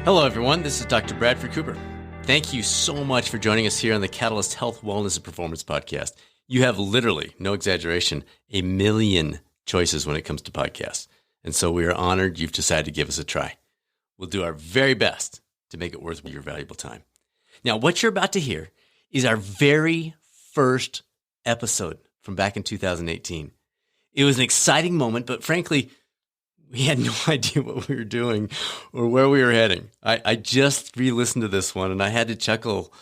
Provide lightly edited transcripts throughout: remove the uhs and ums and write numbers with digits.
Hello, everyone. This is Dr. Bradford Cooper. Thank you so much for joining us here on the Catalyst Health, Wellness, and Performance podcast. You have literally, no exaggeration, a million choices when it comes to podcasts. And so we are honored you've decided to give us a try. We'll do our very best to make it worth your valuable time. Now, what you're about to hear is our very first episode from back in 2018. It was an exciting moment, but frankly, we had no idea what we were doing or where we were heading. I just re-listened to this one and I had to chuckle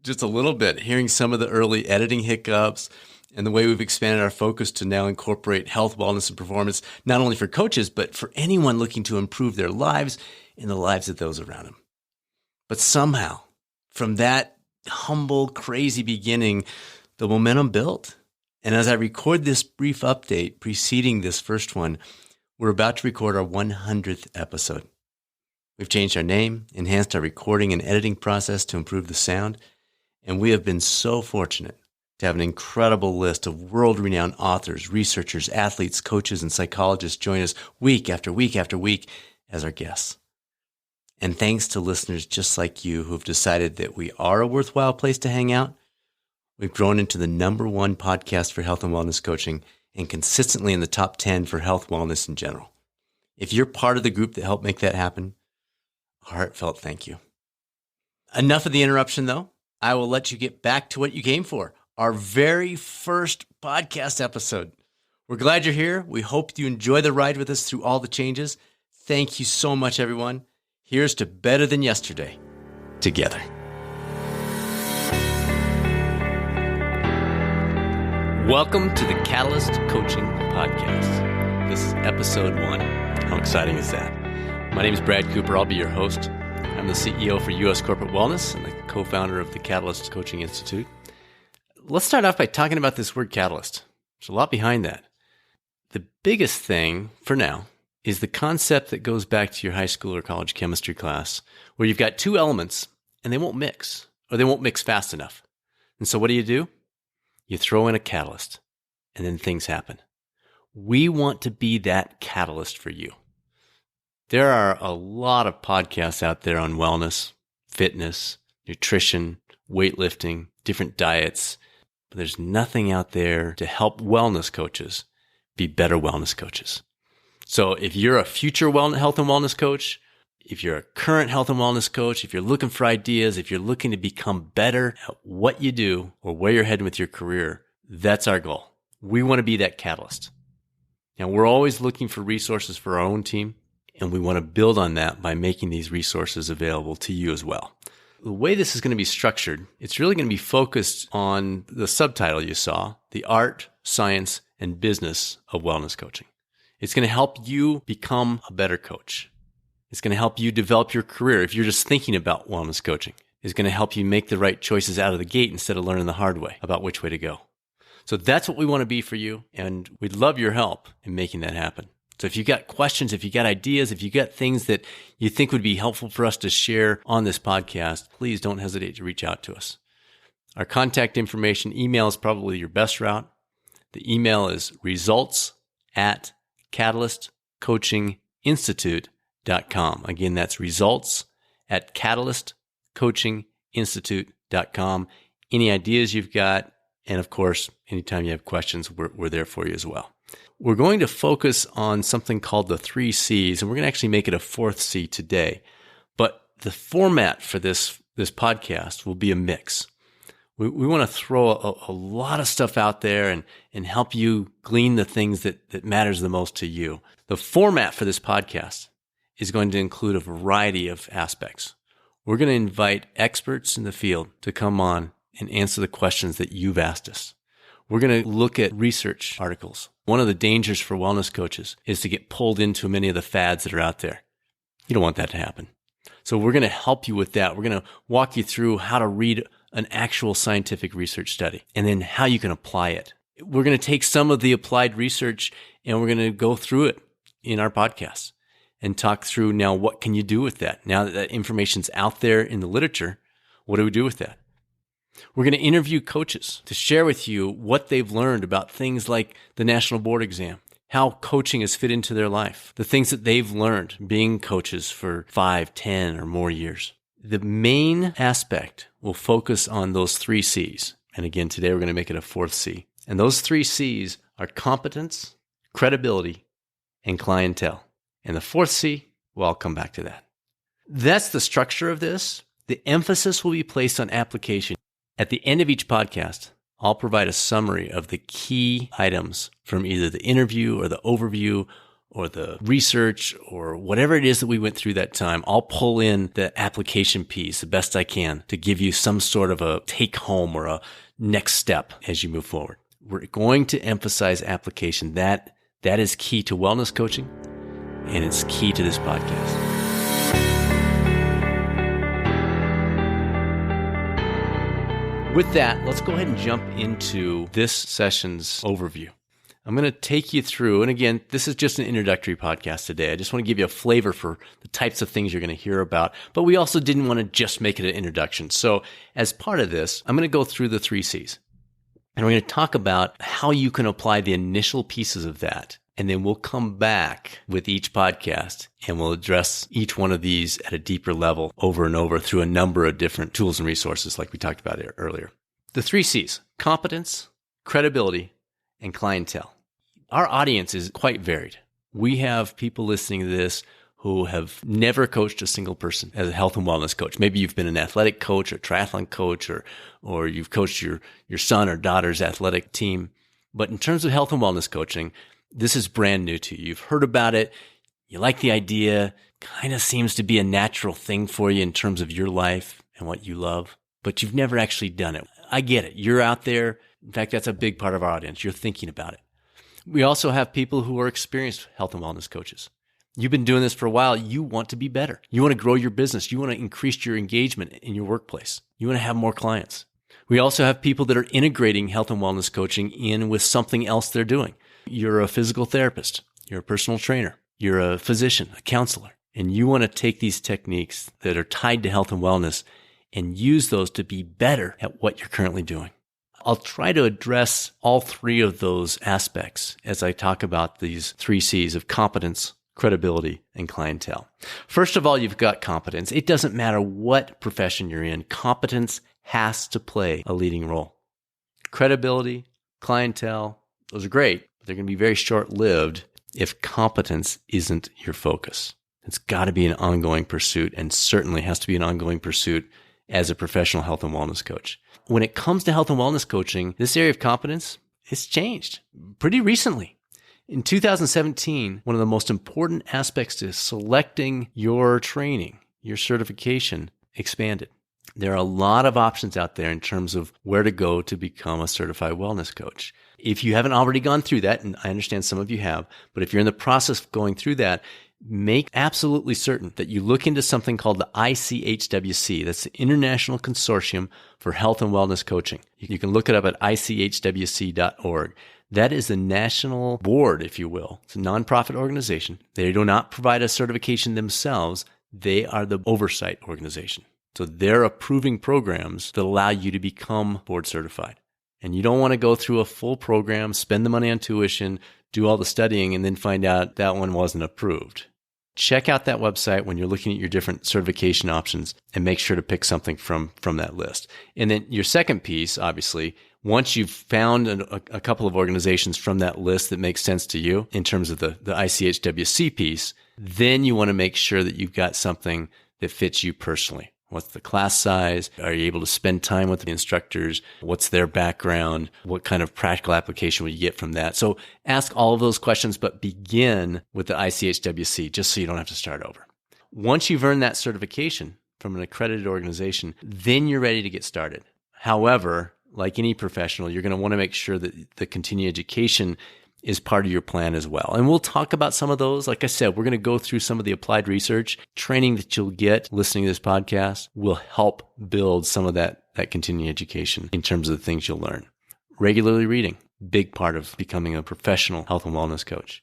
just a little bit, hearing some of the early editing hiccups and the way we've expanded our focus to now incorporate health, wellness, and performance, not only for coaches, but for anyone looking to improve their lives and the lives of those around them. But somehow, from that humble, crazy beginning, the momentum built. And as I record this brief update preceding this first one, we're about to record our 100th episode. We've changed our name, enhanced our recording and editing process to improve the sound, and we have been so fortunate to have an incredible list of world-renowned authors, researchers, athletes, coaches, and psychologists join us week after week after week as our guests. And thanks to listeners just like you who've decided that we are a worthwhile place to hang out, we've grown into the #1 podcast for health and wellness coaching and consistently in the top 10 for health, wellness in general. If you're part of the group that helped make that happen, a heartfelt thank you. Enough of the interruption, though. I will let you get back to what you came for, our very first podcast episode. We're glad you're here. We hope you enjoy the ride with us through all the changes. Thank you so much, everyone. Here's to better than yesterday together. Welcome to the Catalyst Coaching Podcast. This is episode 1. How exciting is that? My name is Brad Cooper. I'll be your host. I'm the CEO for U.S. Corporate Wellness and the co-founder of the Catalyst Coaching Institute. Let's start off by talking about this word catalyst. There's a lot behind that. The biggest thing for now is the concept that goes back to your high school or college chemistry class, where you've got two elements and they won't mix, or they won't mix fast enough. And so what do? You throw in a catalyst, and then things happen. We want to be that catalyst for you. There are a lot of podcasts out there on wellness, fitness, nutrition, weightlifting, different diets, but there's nothing out there to help wellness coaches be better wellness coaches. So if you're a future health and wellness coach, if you're a current health and wellness coach, if you're looking for ideas, if you're looking to become better at what you do or where you're heading with your career, that's our goal. We want to be that catalyst. Now, we're always looking for resources for our own team, and we want to build on that by making these resources available to you as well. The way this is going to be structured, it's really going to be focused on the subtitle you saw, the art, science, and business of wellness coaching. It's going to help you become a better coach. It's going to help you develop your career if you're just thinking about wellness coaching. It's going to help you make the right choices out of the gate instead of learning the hard way about which way to go. So that's what we want to be for you, and we'd love your help in making that happen. So if you got questions, if you got ideas, if you got things that you think would be helpful for us to share on this podcast, please don't hesitate to reach out to us. Our contact information, email is probably your best route. The email is results@catalystcoachinginstitute.com. Again, that's results@catalystcoachinginstitute.com. Any ideas you've got, and of course, anytime you have questions, we're there for you as well. We're going to focus on something called the 3 C's, and we're going to actually make it a 4th C today. But the format for this podcast will be a mix. We want to throw a lot of stuff out there and help you glean the things that matters the most to you. The format for this podcast is going to include a variety of aspects. We're going to invite experts in the field to come on and answer the questions that you've asked us. We're going to look at research articles. One of the dangers for wellness coaches is to get pulled into many of the fads that are out there. You don't want that to happen. So we're going to help you with that. We're going to walk you through how to read an actual scientific research study and then how you can apply it. We're going to take some of the applied research and we're going to go through it in our podcasts and talk through now what can you do with that? Now that that information's out there in the literature, what do we do with that? We're going to interview coaches to share with you what they've learned about things like the national board exam how coaching has fit into their life, the things that they've learned being coaches for 5, 10, or more years. The main aspect will focus on those 3 C's. And again, today we're going to make it a 4th C. And those 3 C's are competence, credibility, and clientele. And the 4th C, well, I'll come back to that. That's the structure of this. The emphasis will be placed on application. At the end of each podcast, I'll provide a summary of the key items from either the interview or the overview or the research or whatever it is that we went through that time. I'll pull in the application piece the best I can to give you some sort of a take home or a next step as you move forward. We're going to emphasize application. That is key to wellness coaching, and it's key to this podcast. With that, let's go ahead and jump into this session's overview. I'm going to take you through, and again, this is just an introductory podcast today. I just want to give you a flavor for the types of things you're going to hear about, but we also didn't want to just make it an introduction. So as part of this, I'm going to go through the 3 C's, and we're going to talk about how you can apply the initial pieces of that. And then we'll come back with each podcast and we'll address each one of these at a deeper level over and over through a number of different tools and resources like we talked about earlier. The 3 C's: competence, credibility, and clientele. Our audience is quite varied. We have people listening to this who have never coached a single person as a health and wellness coach. Maybe you've been an athletic coach or triathlon coach, or you've coached your son or daughter's athletic team. But in terms of health and wellness coaching, this is brand new to you. You've heard about it. You like the idea. Kind of seems to be a natural thing for you in terms of your life and what you love, but you've never actually done it. I get it. You're out there. In fact, that's a big part of our audience. You're thinking about it. We also have people who are experienced health and wellness coaches. You've been doing this for a while. You want to be better. You want to grow your business. You want to increase your engagement in your workplace. You want to have more clients. We also have people that are integrating health and wellness coaching in with something else they're doing. You're a physical therapist, you're a personal trainer, you're a physician, a counselor, and you want to take these techniques that are tied to health and wellness and use those to be better at what you're currently doing. I'll try to address all 3 of those aspects as I talk about these 3 C's of competence, credibility, and clientele. First of all, you've got competence. It doesn't matter what profession you're in. Competence has to play a leading role. Credibility, clientele, those are great. They're going to be very short-lived if competence isn't your focus. It's got to be an ongoing pursuit, and certainly has to be an ongoing pursuit as a professional health and wellness coach. When it comes to health and wellness coaching, this area of competence has changed pretty recently. In 2017, one of the most important aspects to selecting your training, your certification, expanded. There are a lot of options out there in terms of where to go to become a certified wellness coach. If you haven't already gone through that, and I understand some of you have, but if you're in the process of going through that, make absolutely certain that you look into something called the ICHWC. That's the International Consortium for Health and Wellness Coaching. You can look it up at ICHWC.org. That is the national board, if you will. It's a nonprofit organization. They do not provide a certification themselves. They are the oversight organization. So they're approving programs that allow you to become board certified. And you don't want to go through a full program, spend the money on tuition, do all the studying, and then find out that one wasn't approved. Check out that website when you're looking at your different certification options and make sure to pick something from that list. And then your second piece, obviously, once you've found a couple of organizations from that list that make sense to you in terms of the ICHWC piece, then you want to make sure that you've got something that fits you personally. What's the class size? Are you able to spend time with the instructors? What's their background? What kind of practical application will you get from that? So ask all of those questions, but begin with the ICHWC just so you don't have to start over. Once you've earned that certification from an accredited organization, then you're ready to get started. However, like any professional, you're going to want to make sure that the continuing education is part of your plan as well. And we'll talk about some of those. Like I said, we're going to go through some of the applied research. Training that you'll get listening to this podcast will help build some of that continuing education in terms of the things you'll learn. Regularly reading, big part of becoming a professional health and wellness coach.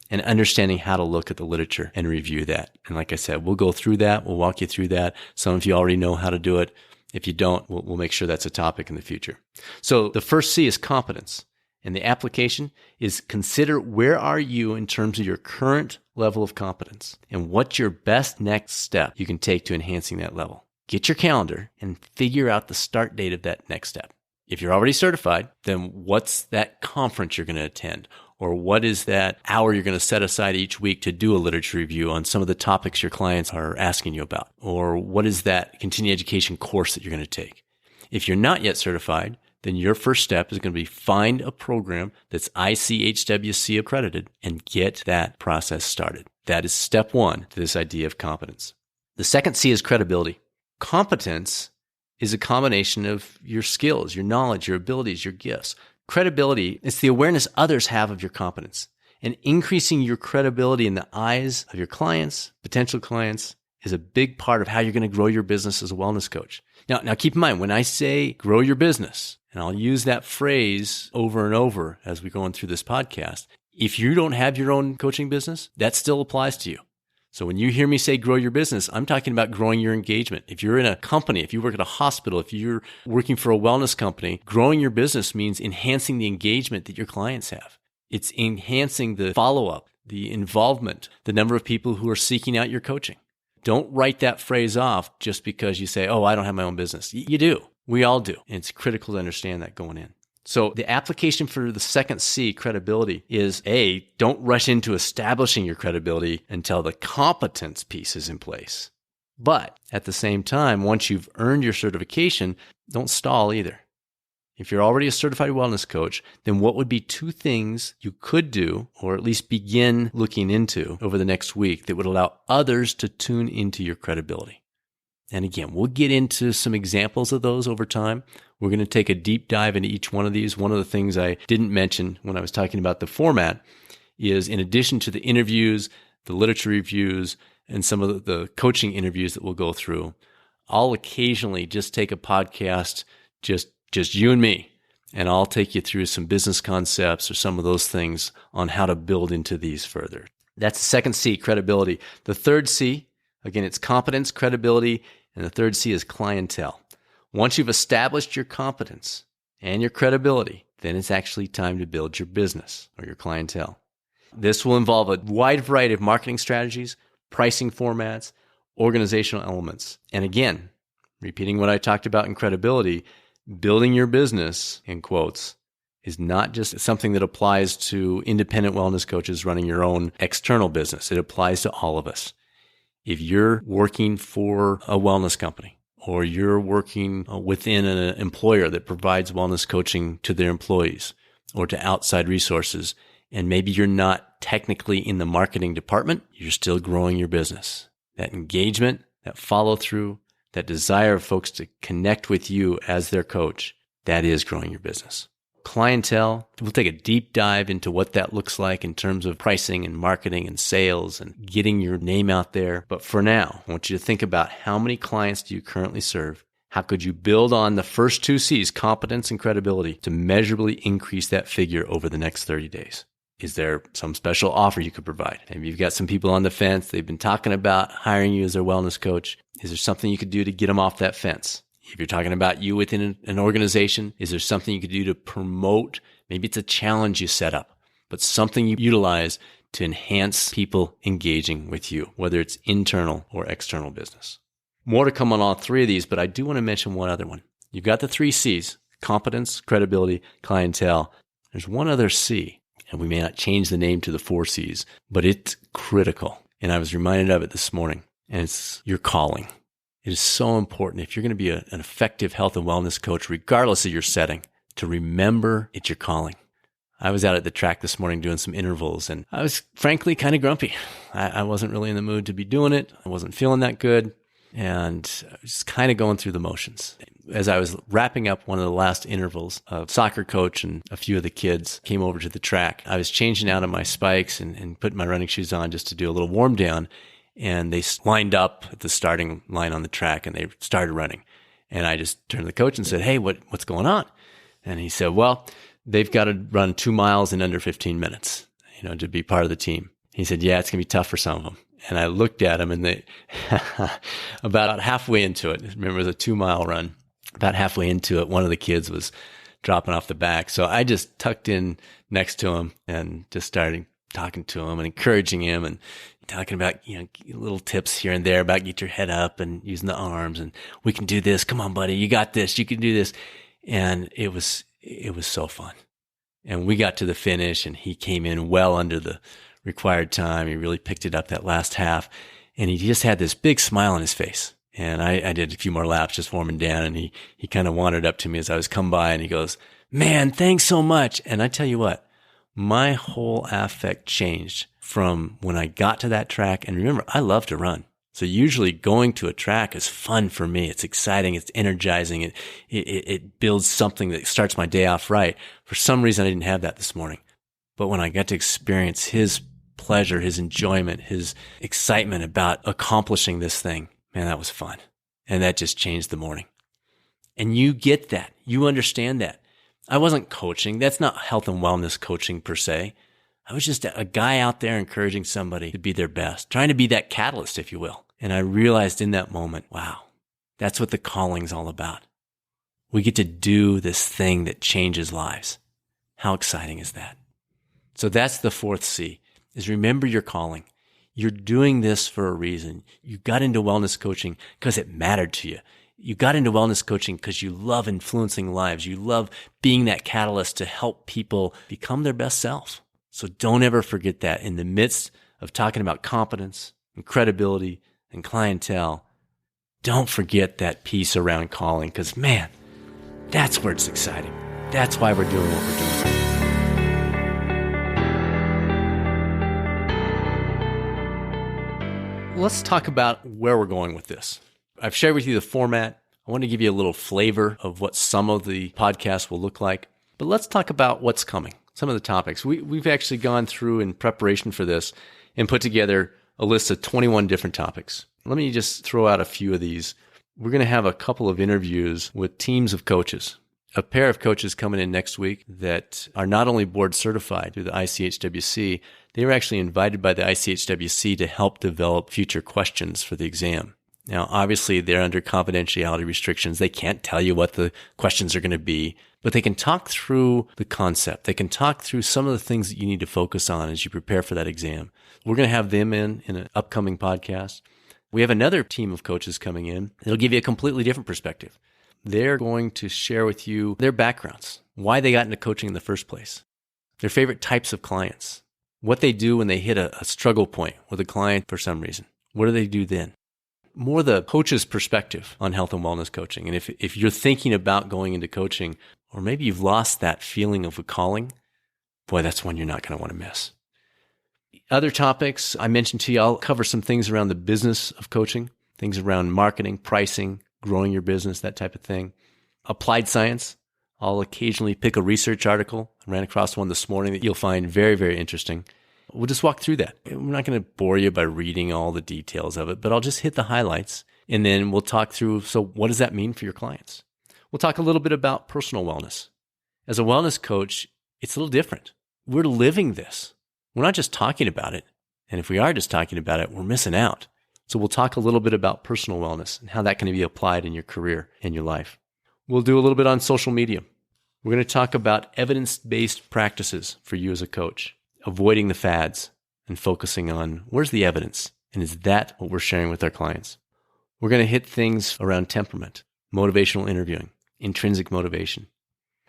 And understanding how to look at the literature and review that. And like I said, we'll go through that. We'll walk you through that. Some of you already know how to do it. If you don't, we'll make sure that's a topic in the future. So the first C is competence. And the application is consider where are you in terms of your current level of competence and what's your best next step you can take to enhancing that level. Get your calendar and figure out the start date of that next step. If you're already certified, then what's that conference you're going to attend? Or what is that hour you're going to set aside each week to do a literature review on some of the topics your clients are asking you about? Or what is that continuing education course that you're going to take? If you're not yet certified, then your first step is going to be find a program that's ICHWC accredited and get that process started. That is step one to this idea of competence. The second C is credibility. Competence is a combination of your skills, your knowledge, your abilities, your gifts. Credibility is the awareness others have of your competence. And increasing your credibility in the eyes of your clients, potential clients, is a big part of how you're going to grow your business as a wellness coach. Now keep in mind, when I say grow your business, and I'll use that phrase over and over as we go on through this podcast, if you don't have your own coaching business, that still applies to you. So when you hear me say grow your business, I'm talking about growing your engagement. If you're in a company, if you work at a hospital, if you're working for a wellness company, growing your business means enhancing the engagement that your clients have. It's enhancing the follow-up, the involvement, the number of people who are seeking out your coaching. Don't write that phrase off just because you say, oh, I don't have my own business. You do. We all do. And it's critical to understand that going in. So the application for the second C, credibility, is A, don't rush into establishing your credibility until the competence piece is in place. But at the same time, once you've earned your certification, don't stall either. If you're already a certified wellness coach, then what would be 2 things you could do, or at least begin looking into over the next week that would allow others to tune into your credibility? And again, we'll get into some examples of those over time. We're going to take a deep dive into each one of these. One of the things I didn't mention when I was talking about the format is, in addition to the interviews, the literature reviews, and some of the coaching interviews that we'll go through, I'll occasionally just take a podcast, just you and me, and I'll take you through some business concepts or some of those things on how to build into these further. That's the second C, credibility. The third C, again, it's competence, credibility, and the third C is clientele. Once you've established your competence and your credibility, then it's actually time to build your business or your clientele. This will involve a wide variety of marketing strategies, pricing formats, organizational elements. And again, repeating what I talked about in credibility, building your business, in quotes, is not just something that applies to independent wellness coaches running your own external business. It applies to all of us. If you're working for a wellness company, or you're working within an employer that provides wellness coaching to their employees or to outside resources, and maybe you're not technically in the marketing department, you're still growing your business. That engagement, that follow through, that desire of folks to connect with you as their coach, that is growing your business. Clientele, we'll take a deep dive into what that looks like in terms of pricing and marketing and sales and getting your name out there. But for now, I want you to think about how many clients do you currently serve? How could you build on the first 2 C's, competence and credibility, to measurably increase that figure over the next 30 days? Is there some special offer you could provide? Maybe you've got some people on the fence. They've been talking about hiring you as their wellness coach. Is there something you could do to get them off that fence? If you're talking about you within an organization, is there something you could do to promote? Maybe it's a challenge you set up, but something you utilize to enhance people engaging with you, whether it's internal or external business. More to come on all 3 of these, but I do want to mention one other one. You've got the 3 C's, competence, credibility, clientele. There's one other C, and we may not change the name to the 4 C's, but it's critical. And I was reminded of it this morning, and it's your calling. It is so important, if you're going to be an effective health and wellness coach, regardless of your setting, to remember it's your calling. I was out at the track this morning doing some intervals, and I was frankly kind of grumpy. I wasn't really in the mood to be doing it. I wasn't feeling that good, and I was just kind of going through the motions. As I was wrapping up one of the last intervals, a soccer coach and a few of the kids came over to the track. I was changing out of my spikes and putting my running shoes on just to do a little warm down. And they lined up at the starting line on the track and they started running. And I just turned to the coach and said, hey, what's going on? And he said, well, they've got to run 2 miles in under 15 minutes, to be part of the team. He said, yeah, it's going to be tough for some of them. And I looked at him and they, about halfway into it, remember it was a 2-mile run. About halfway into it, one of the kids was dropping off the back. So I just tucked in next to him and just started talking to him and encouraging him and talking about, little tips here and there about get your head up and using the arms and we can do this. Come on, buddy. You got this. You can do this. And it was so fun. And we got to the finish and he came in well under the required time. He really picked it up that last half and he just had this big smile on his face. And I did a few more laps just warming down and he kind of wandered up to me as I was come by and he goes, "Man, thanks so much." And I tell you what, my whole affect changed from when I got to that track. And remember, I love to run. So usually going to a track is fun for me. It's exciting. It's energizing. It builds something that starts my day off right. For some reason, I didn't have that this morning. But when I got to experience his pleasure, his enjoyment, his excitement about accomplishing this thing, man, that was fun. And that just changed the morning. And you get that. You understand that. I wasn't coaching. That's not health and wellness coaching per se. I was just a guy out there encouraging somebody to be their best, trying to be that catalyst, if you will. And I realized in that moment, wow, that's what the calling's all about. We get to do this thing that changes lives. How exciting is that? So that's the fourth C, is remember your calling. You're doing this for a reason. You got into wellness coaching because it mattered to you. You got into wellness coaching because you love influencing lives. You love being that catalyst to help people become their best self. So don't ever forget that in the midst of talking about competence and credibility and clientele. Don't forget that piece around calling because, man, that's where it's exciting. That's why we're doing what we're doing. Let's talk about where we're going with this. I've shared with you the format. I want to give you a little flavor of what some of the podcasts will look like. But let's talk about what's coming. Some of the topics. We've actually gone through in preparation for this and put together a list of 21 different topics. Let me just throw out a few of these. We're going to have a couple of interviews with teams of coaches. A pair of coaches coming in next week that are not only board certified through the ICHWC, they were actually invited by the ICHWC to help develop future questions for the exam. Now, obviously, they're under confidentiality restrictions. They can't tell you what the questions are going to be, but they can talk through the concept. They can talk through some of the things that you need to focus on as you prepare for that exam. We're going to have them in an upcoming podcast. We have another team of coaches coming in. It'll give you a completely different perspective. They're going to share with you their backgrounds, why they got into coaching in the first place, their favorite types of clients, what they do when they hit a struggle point with a client for some reason. What do they do then? More the coach's perspective on health and wellness coaching. And if you're thinking about going into coaching, or maybe you've lost that feeling of a calling, boy, that's one you're not going to want to miss. Other topics I mentioned to you, I'll cover some things around the business of coaching, things around marketing, pricing, growing your business, that type of thing. Applied science. I'll occasionally pick a research article. I ran across one this morning that you'll find very, very interesting. We'll just walk through that. We're not going to bore you by reading all the details of it, but I'll just hit the highlights and then we'll talk through, so what does that mean for your clients? We'll talk a little bit about personal wellness. As a wellness coach, it's a little different. We're living this. We're not just talking about it. And if we are just talking about it, we're missing out. So we'll talk a little bit about personal wellness and how that can be applied in your career and your life. We'll do a little bit on social media. We're going to talk about evidence-based practices for you as a coach. Avoiding the fads and focusing on where's the evidence and is that what we're sharing with our clients? We're going to hit things around temperament, motivational interviewing, intrinsic motivation.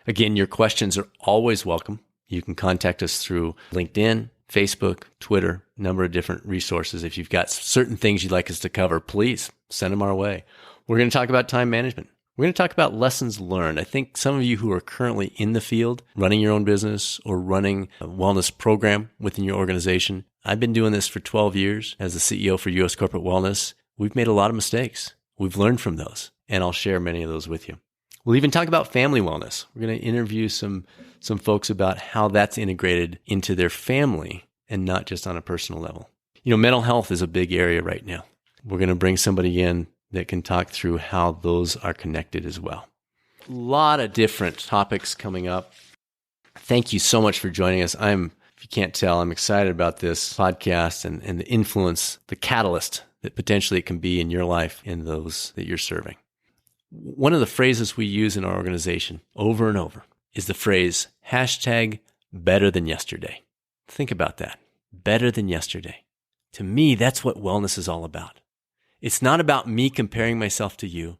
Again, your questions are always welcome. You can contact us through LinkedIn, Facebook, Twitter, a number of different resources. If you've got certain things you'd like us to cover, please send them our way. We're going to talk about time management. We're going to talk about lessons learned. I think some of you who are currently in the field, running your own business or running a wellness program within your organization, I've been doing this for 12 years as the CEO for US Corporate Wellness. We've made a lot of mistakes. We've learned from those, and I'll share many of those with you. We'll even talk about family wellness. We're going to interview some folks about how that's integrated into their family and not just on a personal level. Mental health is a big area right now. We're going to bring somebody in that can talk through how those are connected as well. A lot of different topics coming up. Thank you so much for joining us. If you can't tell, I'm excited about this podcast and the influence, the catalyst that potentially it can be in your life and those that you're serving. One of the phrases we use in our organization over and over is the phrase hashtag better than yesterday. Think about that. Better than yesterday. To me, that's what wellness is all about. It's not about me comparing myself to you.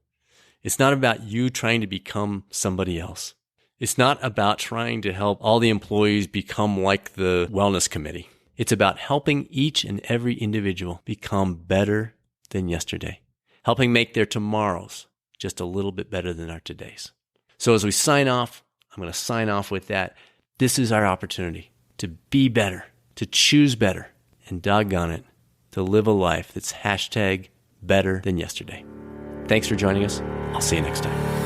It's not about you trying to become somebody else. It's not about trying to help all the employees become like the wellness committee. It's about helping each and every individual become better than yesterday, helping make their tomorrows just a little bit better than our todays. So as we sign off, I'm going to sign off with that. This is our opportunity to be better, to choose better, and doggone it, to live a life that's hashtag better than yesterday. Thanks for joining us. I'll see you next time.